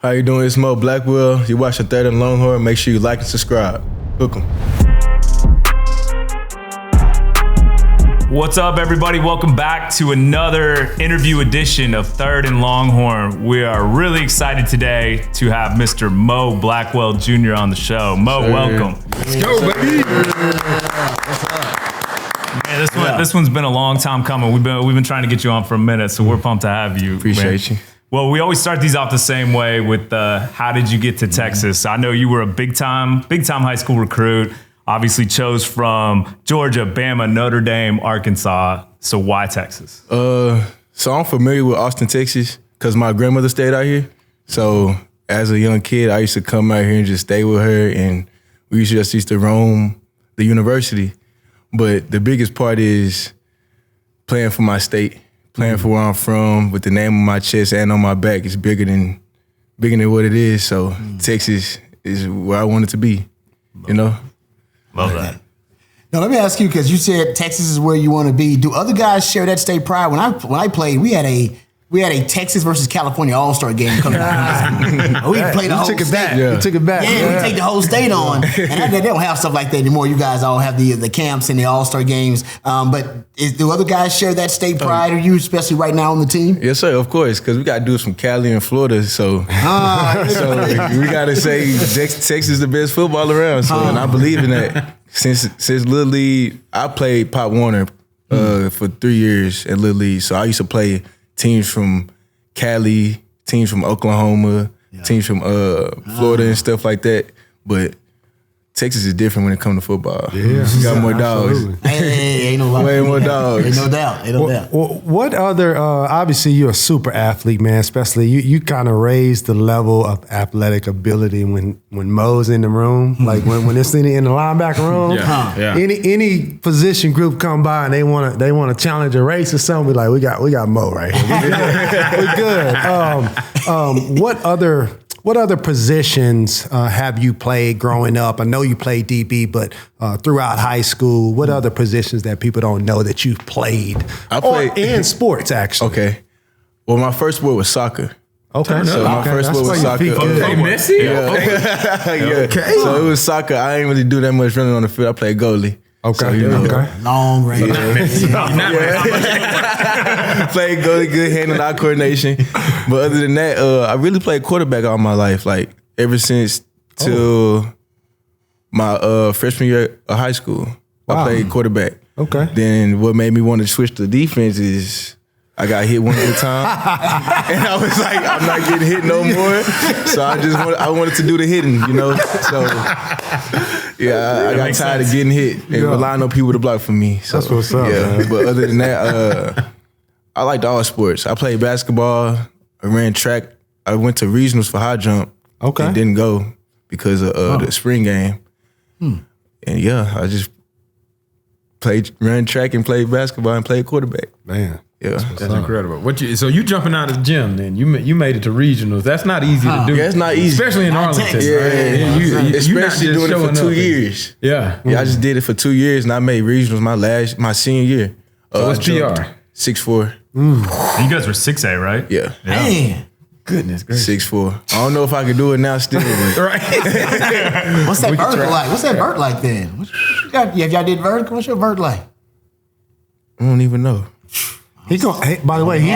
How you doing? It's Morice Blackwell. You watch the Third and Longhorn. Make sure you like and subscribe. Hook 'em. What's up, everybody? Welcome back to another interview edition of Third and Longhorn. We are really excited today to have Mr. Morice Blackwell Jr. on the show. Mo, welcome. Let's go, baby. Man, this one's been a long time coming. We've been trying to get you on for a minute, so we're pumped to have you. Appreciate you. Well, we always start these off the same way with how did you get to Texas? I know you were a big time high school recruit. Obviously chose from Georgia, Bama, Notre Dame, Arkansas. So why Texas? So I'm familiar with Austin, Texas, because my grandmother stayed out here. So as a young kid, I used to come out here and just stay with her, and we used to roam the university. But the biggest part is playing for my state, playing for where I'm from, with the name on my chest and on my back. It's bigger than what it is. So Texas is where I wanted to be, you know? Love that. Now let me ask you, because you said Texas is where you want to be. Do other guys share that state pride? When I played, we had a Texas versus California All-Star game coming out. We played the whole state. You took it back. Yeah, we take the whole state on. And they don't have stuff like that anymore. You guys all have the camps and the All-Star games. But do other guys share that state pride? Are you, especially right now on the team? Yes, sir, of course, because we got dudes from Cali and Florida. So we got to say Texas is the best football around. So and I believe in that. Since Little League, I played Pop Warner for 3 years at Little League. So I used to play teams from Cali, teams from Oklahoma, teams from Florida and stuff like that. But Texas is different when it comes to football. Yeah, you got more dogs. Hey, ain't no lie. Way more dogs. Ain't no doubt. What other? Obviously, you're a super athlete, man. Especially you kind of raised the level of athletic ability when Mo's in the room, like when it's in the linebacker room. Any position group come by and they want to challenge a race or something. We like we got Mo right here. We good. What other positions have you played growing up? I know you played DB, but throughout high school, what other positions that people don't know that you've played? I played in sports, actually. Okay. Well, my first sport was soccer. Okay. So my first sport was soccer. Okay, Messi? Yeah. Okay. So it was soccer. I ain't really do that much running on the field. I played goalie. Okay. So, you know, long range. Played goalie, good hand-eye coordination. But other than that, I really played quarterback all my life. Like ever since till my freshman year of high school, I played quarterback. Okay. Then what made me want to switch to defense is I got hit one at a time, and I was like, I'm not getting hit no more. So I wanted to do the hitting, you know. So I got tired of getting hit and relying on people to block for me. So, that's what's up. Yeah, man. But other than that, I liked all sports. I played basketball. I ran track. I went to regionals for high jump. Okay. And didn't go because of the spring game. And I just ran track and played basketball and played quarterback. Man. Yeah, that's incredible. So you jumping out of the gym then? You made it to regionals. That's not easy to do. Yeah, it's not easy, especially in Arlington. Especially doing it for 2 years. Yeah, I just did it for 2 years, and I made regionals my senior year. So what's PR? 6'4". You guys were 6A, right? Yeah. Man. Goodness gracious. 6'4". I don't know if I could do it now still. Right. What's that vert like? What's that vert like then? If y'all did vertical, what's your vert like? I don't even know. By the way, he's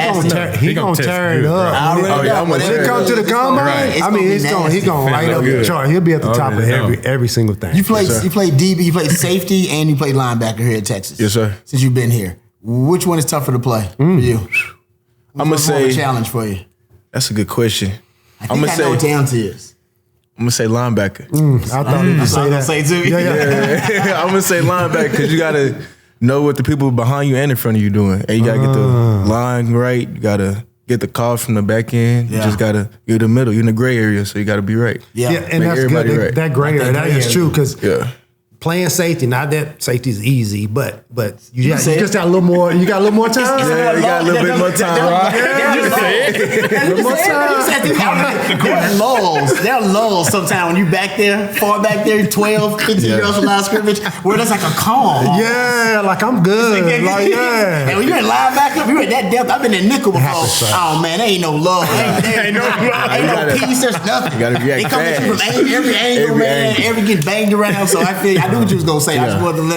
gonna tear it up. When it comes to the combine, I mean, he's gonna light up the chart. He'll be at the top of every single thing. You played DB, you played safety, and you played linebacker here at Texas. Yes, sir. Since you've been here, which one is tougher to play for you? I'm gonna say more of a challenge for you. That's a good question. I know what Towns is. I'm gonna say linebacker. I thought he would say that. Say too. Yeah. I'm gonna say linebacker because you gotta know what the people behind you and in front of you doing. And you gotta get the line right. You gotta get the call from the back end. You just gotta, you're in the middle, you're in the gray area, so you gotta be right. Yeah, and that's good. Right. That gray area, that is true because playing safety, not that safety is easy, but you just got a little more. You got a little more time. Yeah, you got a little bit more time. There are lulls. There are lulls sometimes when you back there, far back there, 12, 15 yards from line of scrimmage, where there's like a calm. Yeah, like I'm good. And when you're in linebacker, you're at that depth. I've been in nickel before. Oh man, there ain't no love. Ain't no peace. There's nothing. You gotta react they come at you from every angle, man. Every get banged around. So I knew what you was gonna say. I just wanted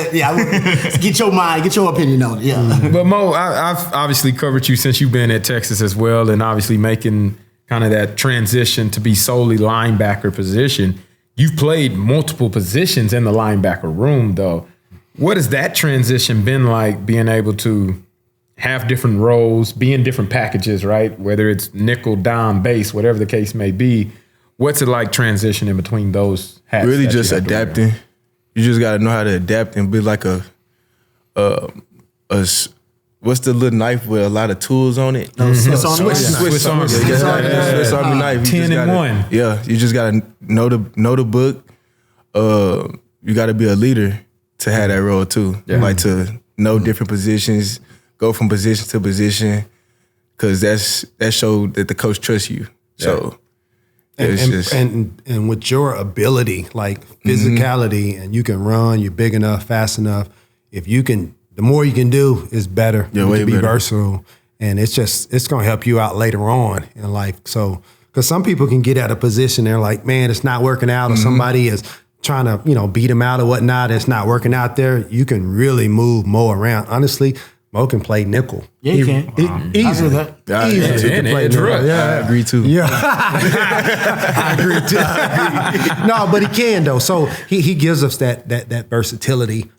to get your mind, get your opinion on it. Yeah. But Mo, I've obviously covered you since you've been at Texas as well, and obviously making kind of that transition to be solely linebacker position. You've played multiple positions in the linebacker room, though. What has that transition been like, being able to have different roles, be in different packages, right? Whether it's nickel, dime, base, whatever the case may be. What's it like transitioning between those hats? Really just adapting. You just got to know how to adapt and be like a what's the little knife with a lot of tools on it? Swiss Army knife. Swiss Army knife. 10 and 1. Yeah, you just got to know the book. You got to be a leader to have that role too. Yeah. Like to know different positions, go from position to position, because that showed that the coach trusts you. Yeah. So. And with your ability, like physicality, and you can run, you're big enough, fast enough. If you can, the more you can do is better. Yeah, you can be versatile, and it's going to help you out later on in life. So, because some people can get at a position, they're like, man, it's not working out, or somebody is trying to beat them out or whatnot. It's not working out there. You can really move Mo around. Honestly, Mo can play nickel. Yeah, you can. Easily. I agree too. Yeah. I agree too. No, but he can though. So he gives us that versatility.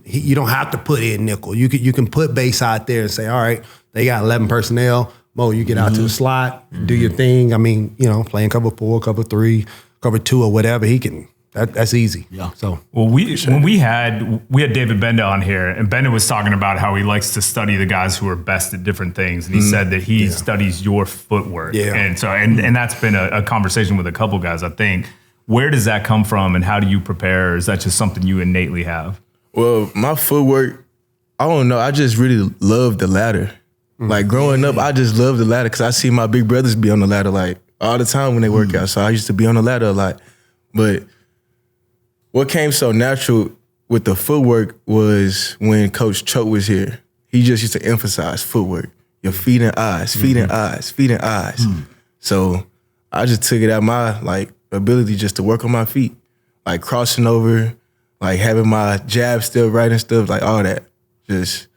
You don't have to put in nickel. You can put base out there and say, all right, they got 11 personnel. Mo, you get out to the slot, do your thing. I mean, playing cover 4, cover 3, cover 2 or whatever, he can. That's easy. Yeah. So when we had David Benda on here, and Benda was talking about how he likes to study the guys who are best at different things, and he said that he studies your footwork. Yeah. And so and that's been a conversation with a couple guys, I think. Where does that come from, and how do you prepare? Or is that just something you innately have? Well, my footwork, I don't know. I just really love the ladder. Like growing up, I just love the ladder because I see my big brothers be on the ladder like all the time when they work out. So I used to be on the ladder a lot, but what came so natural with the footwork was when Coach Choate was here. He just used to emphasize footwork, your feet and eyes, feet and eyes, feet and eyes. So I just took it out my ability just to work on my feet, like crossing over, like having my jab still right and stuff, like all that. Just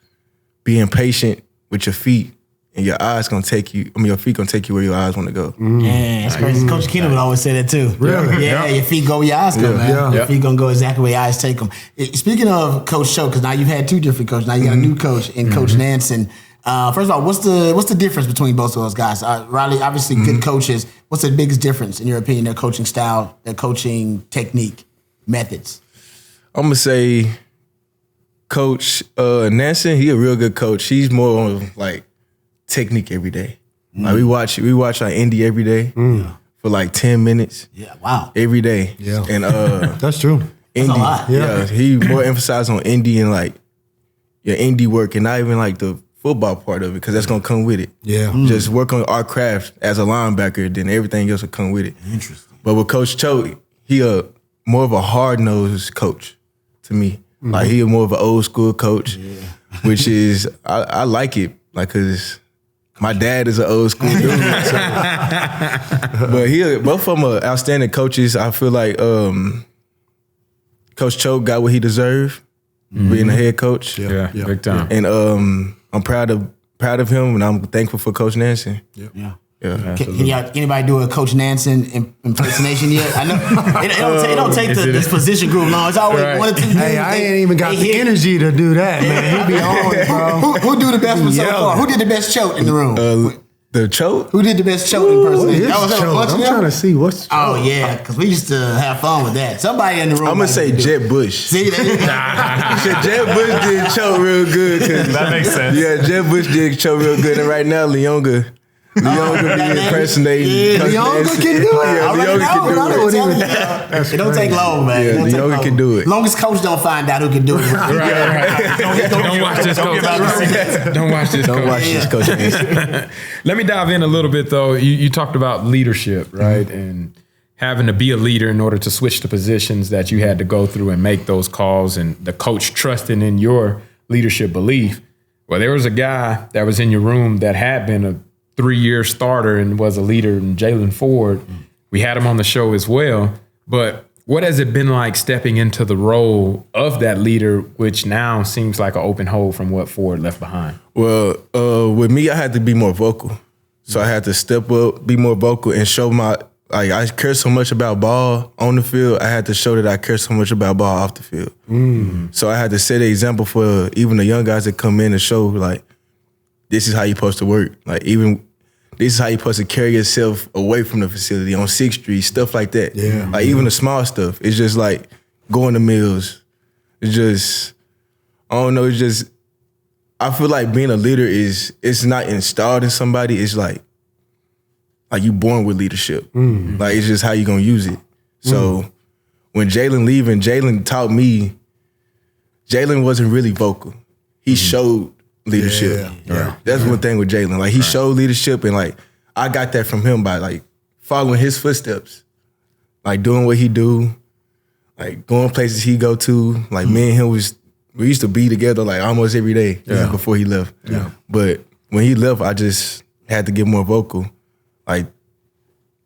being patient with your feet. And your eyes gonna take you. Your feet gonna take you where your eyes want to go. Yeah, that's crazy. Coach Keenan would always say that too. Really? Yeah, your feet go where your eyes go, man. Yeah. Your feet gonna go exactly where your eyes take them. Speaking of Coach Choate, because now you've had 2 different coaches. Now you got a new coach in Coach Nansen. First of all, what's the difference between both of those guys? Riley, obviously good coaches. What's the biggest difference in your opinion? Their coaching style, their coaching technique, methods. I'm gonna say, Coach Nansen. He a real good coach. He's more on technique every day. Like we watch like Indy every day for like 10 minutes. Yeah, wow. Every day. Yeah. And that's true. Indy, that's a lot. Yeah. He more emphasized on Indy and like your Indy work and not even like the football part of it, because that's gonna come with it. Yeah. Just work on our craft as a linebacker, then everything else will come with it. Interesting. But with Coach Choate, he more of a hard-nosed coach to me. Like he more of an old school coach, which is I like it, like because my dad is an old school dude. But both of them are outstanding coaches. I feel like Coach Choate got what he deserved, being a head coach. Yeah, big time. And I'm proud of him, and I'm thankful for Coach Nansen. Yeah. Can anybody do a Coach Nansen impersonation yet? I know it don't take this position group long. It's always one or two dudes. Hey, I ain't even got the energy to do that, man. He be on it, bro. Who do the best one so far? Who did the best Choate in the room? The Choate? Who did the best Choate impersonation? I'm trying to see what's Choate. Oh yeah, because we used to have fun with that. Somebody in the room. I'm gonna say Jeb Bush. See that? Jeb Bush did Choate real good. That makes sense. Yeah, Jeb Bush did Choate real good, and right now Leonga Leonga be impersonating. Leonga can do it. Leonga can do it. It don't take long, man. Yeah, Leonga can do it. Long as coach don't find out who can do it. Don't watch this, coach. Don't watch this, coach. Let me dive in a little bit, though. You talked about leadership, right? And having to be a leader in order to switch the positions that you had to go through and make those calls, and the coach trusting in your leadership belief. Well, there was a guy that was in your room that had been a 3-year starter and was a leader in Jalen Ford. We had him on the show as well. But what has it been like stepping into the role of that leader, which now seems like an open hole from what Ford left behind? Well, with me, I had to be more vocal. So I had to step up, be more vocal, and show I care so much about ball on the field. I had to show that I care so much about ball off the field. So I had to set an example for even the young guys that come in and show, like, this is how you're supposed to work. Like, even this is how you're supposed to carry yourself away from the facility on 6th Street, stuff like that. Yeah. Like, even the small stuff. It's just like going to meals. It's just, I don't know, it's just, I feel like being a leader it's not installed in somebody. It's like you born with leadership. Like, it's just how you gonna use it. So when Jalen leaving, Jalen taught me, Jalen wasn't really vocal. He showed leadership. Yeah. That's one thing with Jalen. Like, he showed leadership, and like, I got that from him by like following his footsteps. Like, doing what he do, like going places he go to. Like, me and him we used to be together like almost every day before he left. Yeah. But when he left, I just had to get more vocal. Like,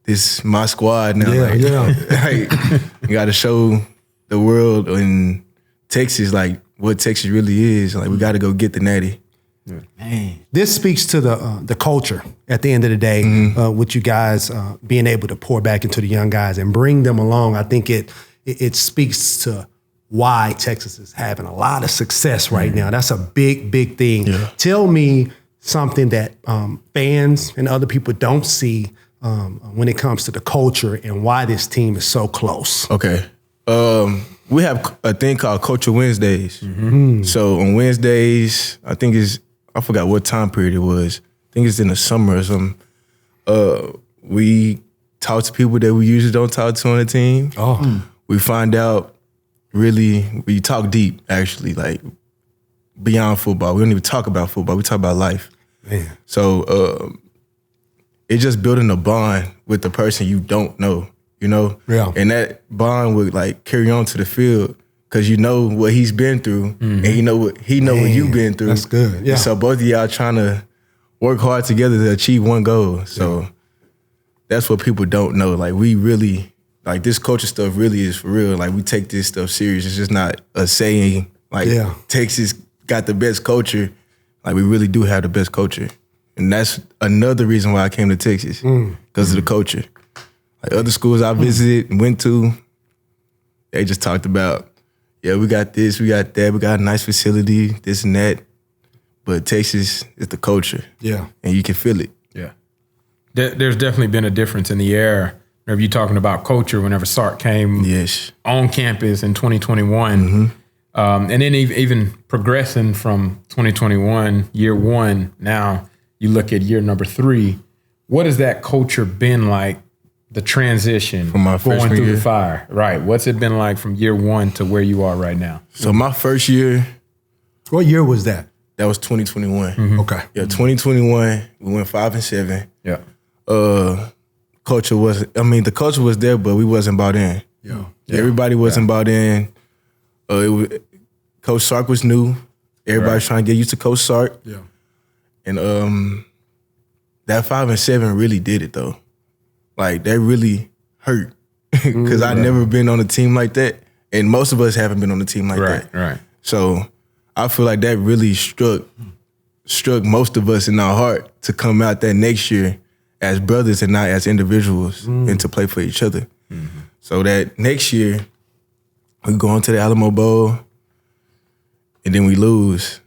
this my squad now. Like, you got to show the world in Texas like what Texas really is. Like, we got to go get the natty. Man. This speaks to the culture at the end of the day, with you guys being able to pour back into the young guys and bring them along. I think it speaks to why Texas is having a lot of success right now. That's a big, big thing. Yeah. Tell me something that fans and other people don't see when it comes to the culture and why this team is so close. Okay. We have a thing called Culture Wednesdays. So on Wednesdays, I forgot what time period it was. I think it's in the summer or something. We talk to people that we usually don't talk to on the team. We find out we talk deep, actually, like beyond football. We don't even talk about football. We talk about life. Man. So it's just building a bond with the person you don't know, you know? Yeah. And that bond would like carry on to the field because you know what he's been through and he know what you've been through. That's good. Yeah. And so both of y'all trying to work hard together to achieve one goal. So that's what people don't know. Like, we really, like, this culture stuff really is for real. Like, we take this stuff serious. It's just not a saying, like, Texas got the best culture. Like, we really do have the best culture. And that's another reason why I came to Texas, because of the culture. Like, other schools I visited and went to, they just talked about, we got this, we got that, we got a nice facility, this and that. But Texas is the culture. Yeah. And you can feel it. Yeah. There's definitely been a difference in the air. Whenever you're talking about culture, whenever Sark came on campus in 2021, and then even progressing from 2021, year one, now you look at year number 3, what has that culture been like, the transition from my going through year? the fire? Right. What's it been like from year 1 to where you are right now? So my first year. What year was that? That was 2021. Okay. Yeah, 2021, we went 5-7. Yeah. The culture was there, but we wasn't bought in. Yeah. Everybody wasn't bought in. Coach Sark was new. Everybody's trying to get used to Coach Sark. Yeah. And that 5-7 really did it though. Like, that really hurt because I'd never been on a team like that, and most of us haven't been on a team like that. Right. So I feel like that really struck most of us in our heart to come out that next year as brothers and not as individuals and to play for each other. So that next year, we go into the Alamo Bowl, and then we lose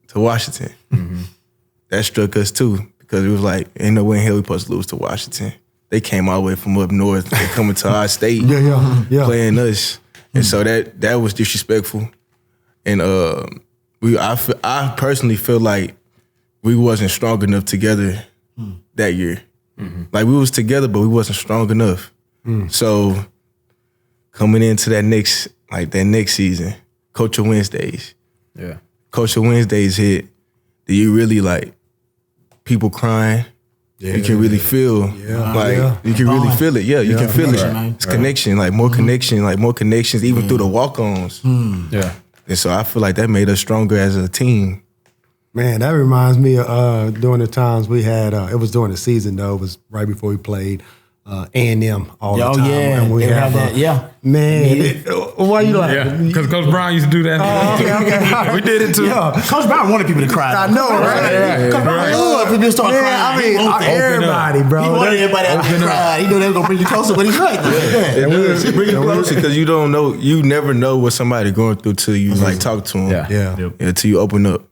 to Washington. That struck us too, because it was like, ain't no way in hell we supposed to lose to Washington. They came all the way from up north. They coming to our state, playing us. And so that was disrespectful. And I personally feel like we wasn't strong enough together that year. Like we was together, but we wasn't strong enough. So coming into that next season, Coach of Wednesdays. Yeah. Coach of Wednesdays hit. Do you really like people crying? You can really feel you can really feel it. Yeah, you can feel it. It's connection, like more connection, like more connections, even through the walk-ons. Yeah. And so I feel like that made us stronger as a team. Man, that reminds me of during the times we had, it was during the season though, it was right before we played A&M all the time. And we had that, Man, why you like? Yeah, because Coach Brown used to do that. Okay. We did it too. Coach Brown wanted people to cry. I know, right? Coach Brown loved people to start crying. I mean, everybody, bro. He wanted everybody to cry. He knew they were going to bring you closer, but he's right. It bring you closer because you don't know, you never know what somebody going through till you like talk to them. Yeah. Till you open up.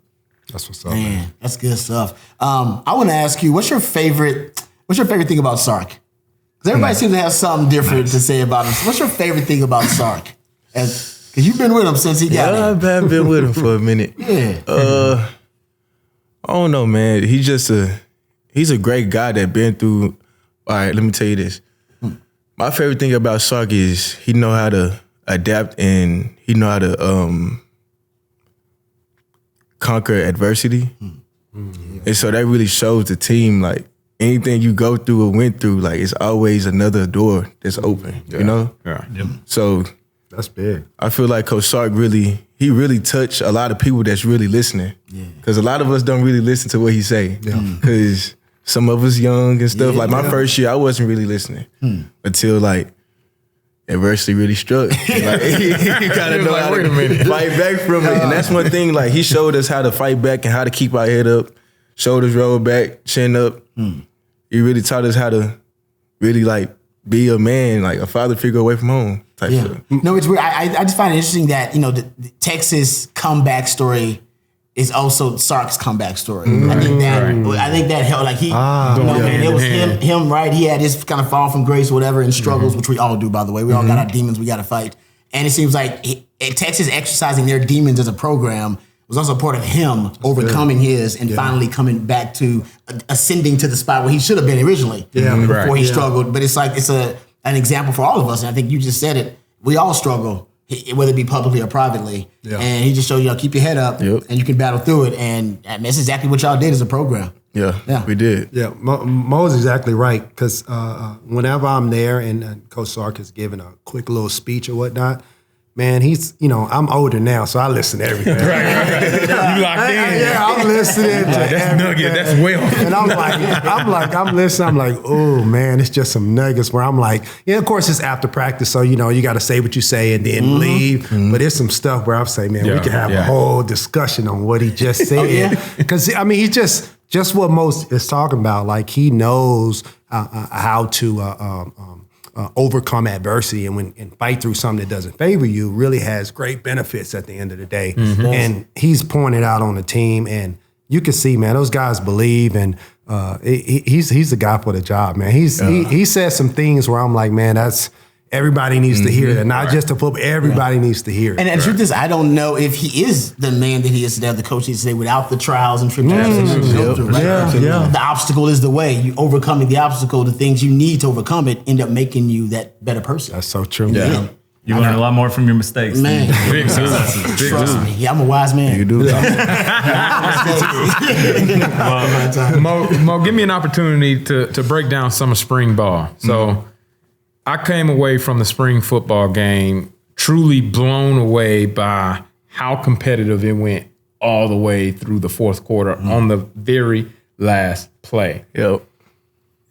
That's what's up, Man, that's good stuff. I want to ask you, what's your favorite thing about Sark? Because everybody seems to have something different to say about him. So what's your favorite thing about Sark? Because you've been with him since he got here. I've been with him for a minute. I don't know, man. He's a great guy that been through. All right, let me tell you this. My favorite thing about Sark is he know how to adapt and he know how to conquer adversity. And so that really shows the team, like, anything you go through or went through, like, it's always another door that's open, you know? Yeah. So that's big. I feel like Coach Sark really touched a lot of people that's really listening. Because a lot of us don't really listen to what he say. Because some of us young and stuff. Like my first year, I wasn't really listening until like adversity really struck. Like, you gotta know how to fight back from it. And that's one thing, like he showed us how to fight back and how to keep our head up, shoulders rolled back, chin up. He really taught us how to really like be a man, like a father figure away from home type stuff. No, it's weird. I just find it interesting that, you know, the Texas comeback story is also Sark's comeback story. I think that helped. Like he, it was him, right? He had his kind of fall from grace, or whatever, and struggles, which we all do, by the way. We all got our demons we got to fight. And it seems like Texas exercising their demons as a program was also part of him overcoming his and finally coming back to ascending to the spot where he should have been originally before he struggled. But it's like, it's an example for all of us. And I think you just said it. We all struggle, whether it be publicly or privately. And he just showed you, keep your head up and you can battle through it. And that's exactly what y'all did as a program. Yeah, we did. Yeah, Mo's exactly right. Because whenever I'm there and Coach Sark is giving a quick little speech or whatnot, man, he's, I'm older now, so I listen to everything. right. You locked in. Yeah, I'm listening to that's everything. nugget, that's well. And I'm listening, I'm like, oh man, it's just some nuggets where I'm like, of course it's after practice, so you got to say what you say and then leave. But it's some stuff where I'm saying, man, we can have a whole discussion on what he just said. Because he's just what Mo is talking about. Like he knows how to overcome adversity and fight through something that doesn't favor you. Really has great benefits at the end of the day. And he's pointed out on the team, and you can see, man, those guys believe, and he's the guy for the job, man. He says some things where I'm like, man, that's everybody needs to hear that. Not just the football, everybody needs to hear it. And the truth is, I don't know if he is the man that he is today, the coach he is today, without the trials and tribulations that you go through. Right? The obstacle is the way. You overcoming the obstacle, the things you need to overcome it, end up making you that better person. That's so true. Yeah. You learn a lot more from your mistakes. Man. Big successes. Trust me. Yeah, I'm a wise man. You do. Mo, give me an opportunity to break down some of spring ball. So I came away from the spring football game truly blown away by how competitive it went all the way through the fourth quarter on the very last play.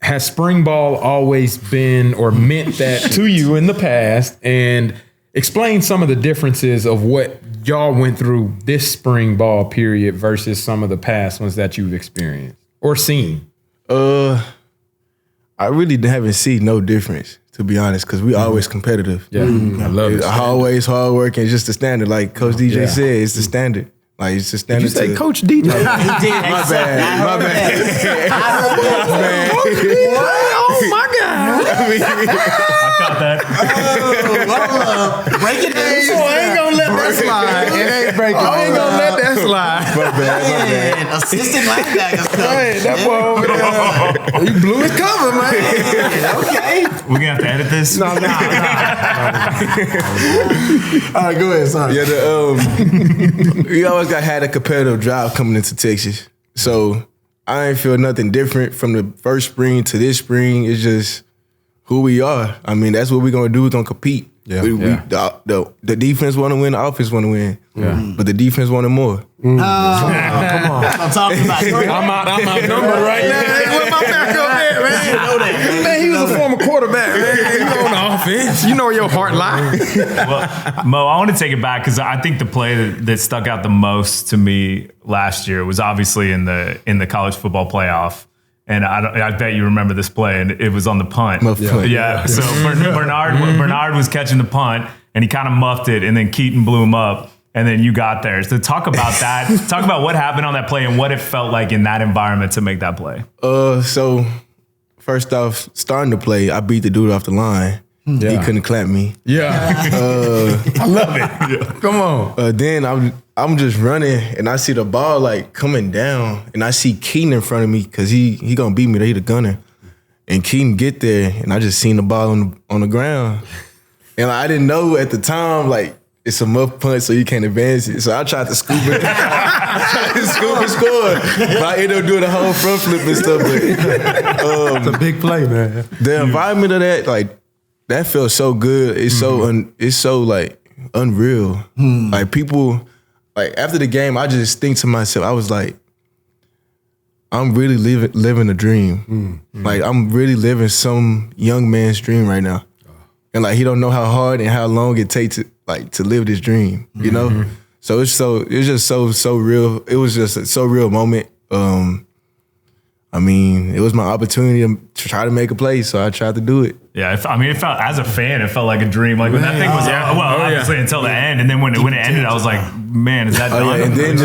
Has spring ball always been or meant that to you in the past? And explain some of the differences of what y'all went through this spring ball period versus some of the past ones that you've experienced or seen. I really haven't seen no difference, to be honest, because we always competitive. I love it. Always hard work and just the standard. Like Coach DJ said, it's the standard. Like it's the standard. Did you say Coach DJ? My bad. Oh my God. I caught that. Break it down. I ain't gonna let that slide. slide. It ain't breaking. I ain't gonna let that slide. My bad. Man, assistant linebackers coach. Hey, that boy over there, he blew his cover, man. Okay. We're gonna have to edit this. No. All right, go ahead. Sorry. Yeah, we always had a competitive drive coming into Texas. So I ain't feel nothing different from the first spring to this spring. It's just who we are. I mean, that's what we're gonna do. We're gonna compete. Yeah. The defense want to win, the offense want to win. Yeah. But the defense wanted more. Come on. I'm talking about. I'm outnumbered right now. Hey, where my back up there, man? Man, he was a former quarterback, man. You know on the offense. You know where your heart lies. Well, Mo, I want to take it back because I think the play that stuck out the most to me last year was obviously in the college football playoff. And I bet you remember this play, and it was on the punt. Yeah. So Bernard was catching the punt, and he kind of muffed it, and then Keaton blew him up, and then you got there. So talk about that. Talk about what happened on that play and what it felt like in that environment to make that play. So first off, starting to play, I beat the dude off the line. Yeah. He couldn't clamp me. Yeah. I love it. Yeah. Come on. Then I'm just running, and I see the ball like coming down, and I see Keaton in front of me because he gonna beat me. He the gunner, and Keaton get there, and I just seen the ball on the ground, and I didn't know at the time like it's a muff punt, so you can't advance it. So I tried to scoop it, scoop and score, but I ended up doing the whole front flip and stuff. But It's a big play, man. The environment of that, like that felt so good. It's so like unreal. Like people. Like, after the game, I just think to myself, I was like, I'm really living a dream. Like, I'm really living some young man's dream right now. And, like, he don't know how hard and how long it takes to live this dream, you know? So it's just so real. It was just a so real moment. I mean, it was my opportunity to try to make a play, so I tried to do it. Yeah, it felt, as a fan, it felt like a dream. Like when that thing was, obviously until the end, and then when it ended, I was like, man, is that done? And then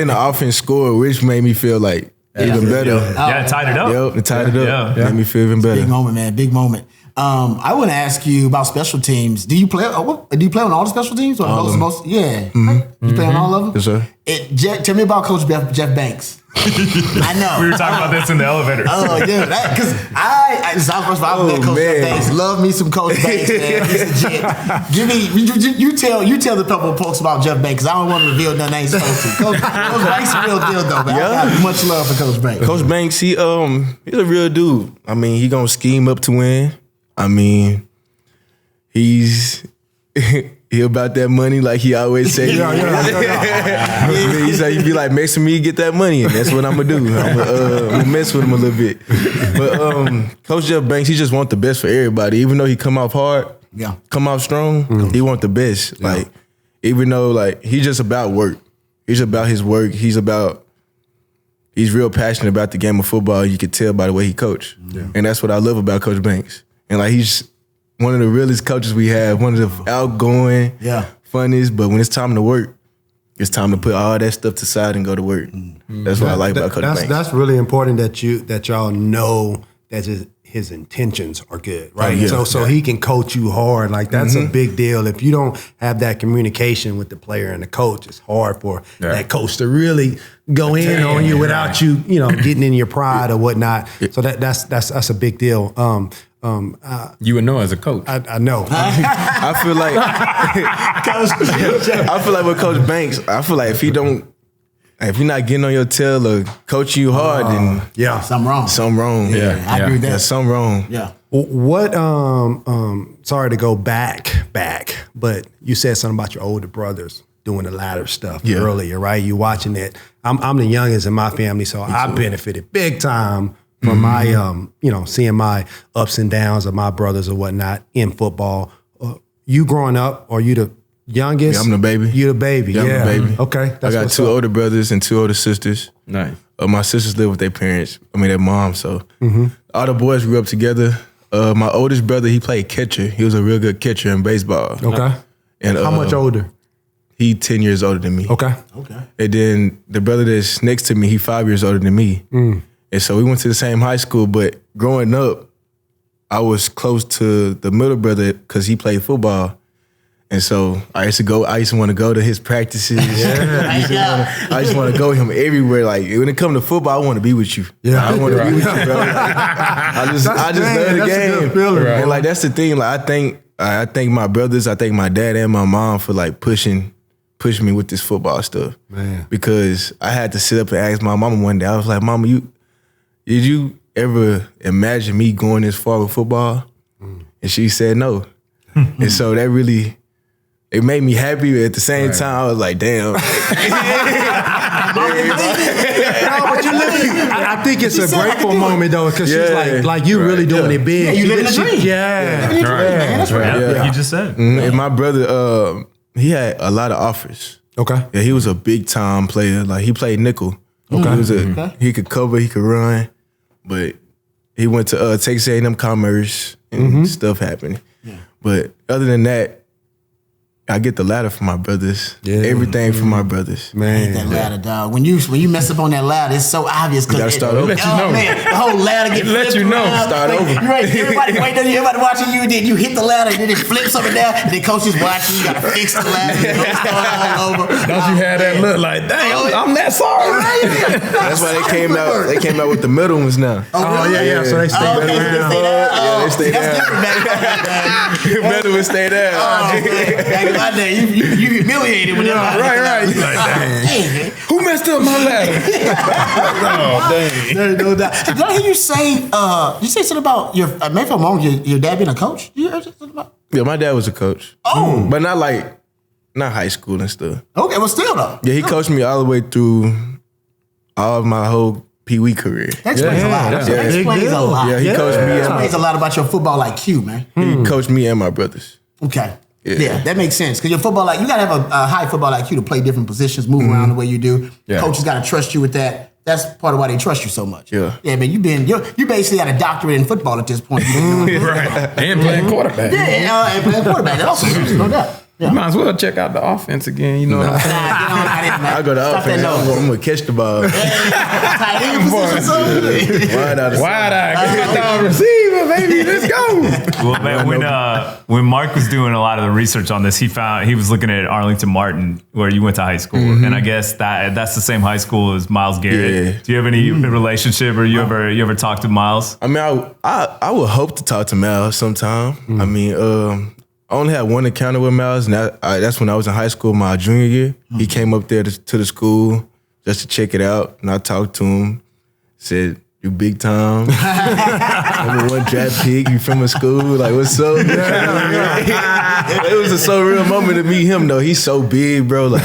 the offense scored, which made me feel like even better. Yeah, it tied it up. Yep, it tied it up. Made me feel even better. Big moment, man. Big moment. I want to ask you about special teams. Do you play? Do you play on all the special teams? Or most? Yeah. You play on all of them? Yes, sir. Tell me about Coach Jeff Banks. I know. We were talking about this in the elevator. Oh, yeah. Because I met Coach Jeff Banks. Love me some Coach Banks, man. He's legit. You tell the couple of folks about Jeff Banks, because I don't want to reveal nothing I ain't supposed to. Coach Banks is a real deal, though, man. I got much love for Coach Banks. Coach Banks, he's a real dude. I mean, he gonna scheme up to win. I mean, he about that money like he always say. He said he'd be like, make some me get that money, and that's what I'm gonna do. I'm gonna mess with him a little bit. But Coach Jeff Banks, he just want the best for everybody. Even though he come off hard, come off strong, he want the best. Like, even though like he's just about work. He's about his work. He's real passionate about the game of football. You can tell by the way he coach. And that's what I love about Coach Banks. And like he's one of the realest coaches we have, one of the outgoing, funniest, but when it's time to work, it's time to put all that stuff to the side and go to work. That's what I like about Coach Banks. That's really important that y'all know that his intentions are good, right? So he can coach you hard. Like that's a big deal. If you don't have that communication with the player and the coach, it's hard for that coach to really go in on you without you getting in your pride or whatnot. So that's a big deal. You would know as a coach. I know. I feel like with Coach Banks, I feel like if you're not getting on your tail or coaching you hard, then something wrong. Something wrong. Yeah, I agree with that. Something wrong. Yeah. What? Sorry to go back, but you said something about your older brothers doing the ladder stuff earlier, right? You watching it. I'm the youngest in my family, so I benefited big time from my, seeing my ups and downs of my brothers or whatnot in football. You growing up, are you the youngest? Yeah, I'm the baby. You the baby. Yeah, I'm the baby. Okay. I got two older brothers and two older sisters. Nice. My sisters live with their parents. Their mom. So all the boys grew up together. My oldest brother, he played catcher. He was a real good catcher in baseball. Okay. And how much older? He 10 years older than me. Okay. And then the brother that's next to me, he 5 years older than me. And so we went to the same high school, but growing up, I was close to the middle brother because he played football. And so I used to want to go to his practices. I just want to go with him everywhere. Like when it comes to football, I want to be with you. Yeah. I want to be with you, bro. I just love the game. Feeling, right. And like that's the thing. Like I thank my brothers, I thank my dad and my mom for like pushing me with this football stuff. Man. Because I had to sit up and ask my mama one day. I was like, Mama, did you ever imagine me going this far with football? And she said no. And so that really, it made me happy, but at the same time, I was like, damn. I think it's a grateful moment though, because she's like you really doing it big. Yeah, you living the dream. That's right. Like you just said. And my brother, he had a lot of offers. Okay. Yeah, he was a big time player. Like he played nickel. Okay. He could cover, he could run, but he went to Texas A&M Commerce and stuff happened. Yeah. But other than that, I get the ladder from my brothers. Yeah. Everything from my brothers. Man, that ladder, dog. When you mess up on that ladder, it's so obvious. You gotta start over. Let you know. Man, the whole ladder gets let you know. Start over. Right. Everybody watching you, and then you hit the ladder, and then it flips up and down, and then coach is watching. You gotta fix the ladder. Don't start all over. Don't you have that look like, dang, I'm that sorry. That's why they came out. They came out with the middle ones now. Oh, really? Yeah. So they stay Okay, down. Yeah, they stay that's down. different back then. The middle ones stay down. Back in my day, you humiliated with that. Right. You like, dang. Who messed up my ladder? Oh, dang. There's no doubt. Did I hear you say? You say something about maybe if I'm wrong, your dad being a coach? You heard something about? Yeah, my dad was a coach. Oh, but not high school and stuff. okay. Well, still though. Yeah, he coached me all the way through all of my whole Pee Wee career. That explains a lot. That explains a lot. Yeah, he coached me. That explains a lot about your football IQ, man. He coached me and my brothers. Okay. Yeah, that makes sense. Because your football, you got to have a high football IQ to play different positions, move around the way you do. Yeah. Coaches got to trust you with that. That's part of why they trust you so much. Yeah. Yeah, man, you basically got a doctorate in football at this point. Right. And playing quarterback. Yeah, and playing quarterback. That also helps, no doubt. Yeah. You might as well check out the offense again. You know what I'm saying? I go to offense. I'm gonna catch the ball. Wide eye, get down receiver, baby. Let's go. Well, man, when Mark was doing a lot of the research on this, he was looking at Arlington Martin, where you went to high school, and I guess that's the same high school as Miles Garrett. Yeah. Do you have any relationship, or you ever talk to Miles? I mean, I would hope to talk to Miles sometime. I mean, I only had one encounter with Miles, and that's when I was in high school, my junior year. He came up there to the school just to check it out, and I talked to him. Said, "You big time, number one draft pick. You from a school? Like, what's up?" It was a so real moment to meet him, though. He's so big, bro. Like,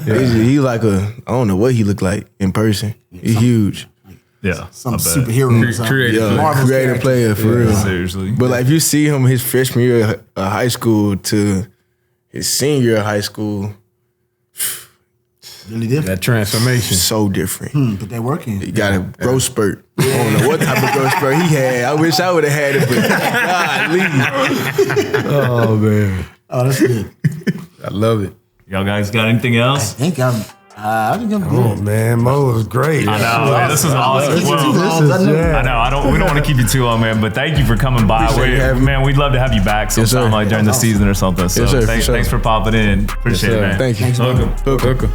he like I don't know what he looked like in person. He's huge. Yeah, Some superhero. Creative player for real. Seriously. But like, if you see him his freshman year of high school to his senior year of high school, Really different. That transformation. so different. But they're working. He got a growth spurt. I don't know what type of growth spurt he had. I wish I would have had it, but God, Oh man. Oh, that's good. I love it. Y'all guys got anything else? I think I'm good. Oh man, Mo was great. I know, man, this was awesome. We don't want to keep you too long, man, but thank you for coming by. Man, we'd love to have you back sometime, like during the season or something. So Yes, sir, thanks for popping in. Appreciate it, man. Thank you. Welcome. Welcome.